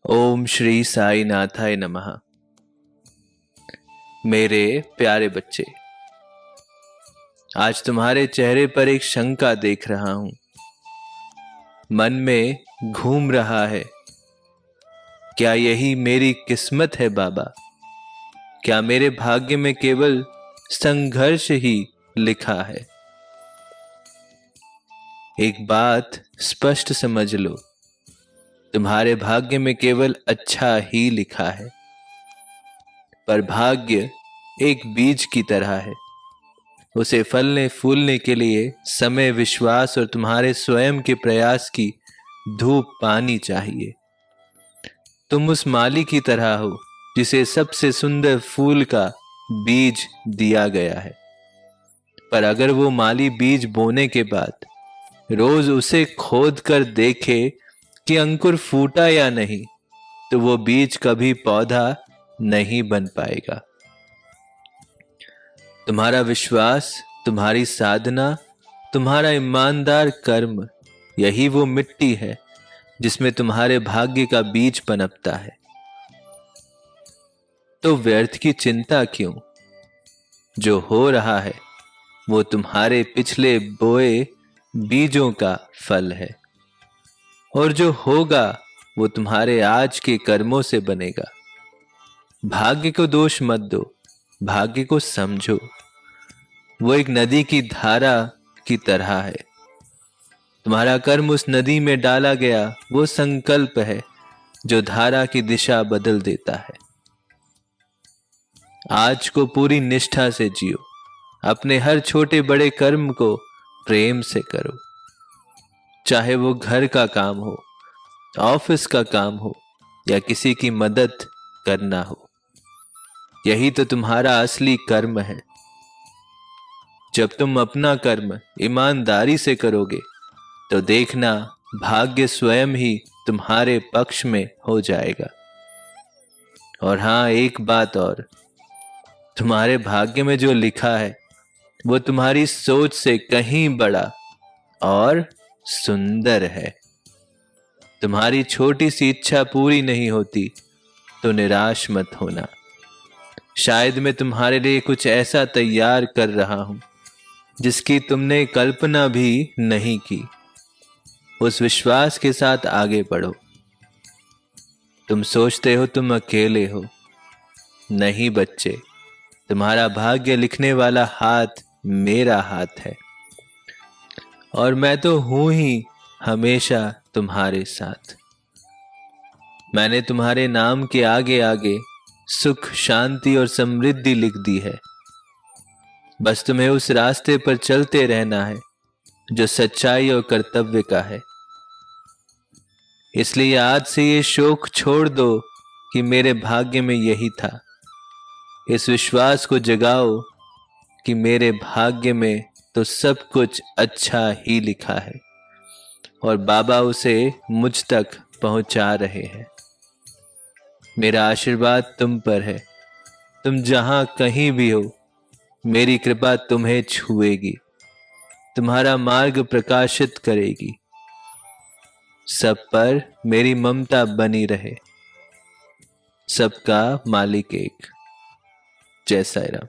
ओम श्री साई नाथाय नमः। मेरे प्यारे बच्चे, आज तुम्हारे चेहरे पर एक शंका देख रहा हूं। मन में घूम रहा है, क्या यही मेरी किस्मत है बाबा? क्या मेरे भाग्य में केवल संघर्ष ही लिखा है? एक बात स्पष्ट समझ लो, तुम्हारे भाग्य में केवल अच्छा ही लिखा है। पर भाग्य एक बीज की तरह है, उसे फलने फूलने के लिए समय, विश्वास और तुम्हारे स्वयं के प्रयास की धूप पानी चाहिए। तुम उस माली की तरह हो जिसे सबसे सुंदर फूल का बीज दिया गया है। पर अगर वो माली बीज बोने के बाद रोज उसे खोद कर देखे कि अंकुर फूटा या नहीं, तो वो बीज कभी पौधा नहीं बन पाएगा। तुम्हारा विश्वास, तुम्हारी साधना, तुम्हारा ईमानदार कर्म, यही वो मिट्टी है जिसमें तुम्हारे भाग्य का बीज पनपता है। तो व्यर्थ की चिंता क्यों? जो हो रहा है वो तुम्हारे पिछले बोए बीजों का फल है, और जो होगा वो तुम्हारे आज के कर्मों से बनेगा। भाग्य को दोष मत दो, भाग्य को समझो। वो एक नदी की धारा की तरह है। तुम्हारा कर्म उस नदी में डाला गया वो संकल्प है जो धारा की दिशा बदल देता है। आज को पूरी निष्ठा से जियो, अपने हर छोटे बड़े कर्म को प्रेम से करो। चाहे वो घर का काम हो, ऑफिस का काम हो, या किसी की मदद करना हो, यही तो तुम्हारा असली कर्म है। जब तुम अपना कर्म ईमानदारी से करोगे तो देखना, भाग्य स्वयं ही तुम्हारे पक्ष में हो जाएगा। और हां, एक बात और, तुम्हारे भाग्य में जो लिखा है वो तुम्हारी सोच से कहीं बड़ा और सुंदर है। तुम्हारी छोटी सी इच्छा पूरी नहीं होती तो निराश मत होना। शायद मैं तुम्हारे लिए कुछ ऐसा तैयार कर रहा हूं जिसकी तुमने कल्पना भी नहीं की। उस विश्वास के साथ आगे बढ़ो। तुम सोचते हो तुम अकेले हो, नहीं बच्चे, तुम्हारा भाग्य लिखने वाला हाथ मेरा हाथ है, और मैं तो हूं ही हमेशा तुम्हारे साथ। मैंने तुम्हारे नाम के आगे आगे सुख, शांति और समृद्धि लिख दी है। बस तुम्हें उस रास्ते पर चलते रहना है जो सच्चाई और कर्तव्य का है। इसलिए आज से ये शोक छोड़ दो कि मेरे भाग्य में यही था। इस विश्वास को जगाओ कि मेरे भाग्य में तो सब कुछ अच्छा ही लिखा है, और बाबा उसे मुझ तक पहुंचा रहे हैं। मेरा आशीर्वाद तुम पर है। तुम जहां कहीं भी हो, मेरी कृपा तुम्हें छुएगी, तुम्हारा मार्ग प्रकाशित करेगी। सब पर मेरी ममता बनी रहे। सबका मालिक एक। जय साईं राम।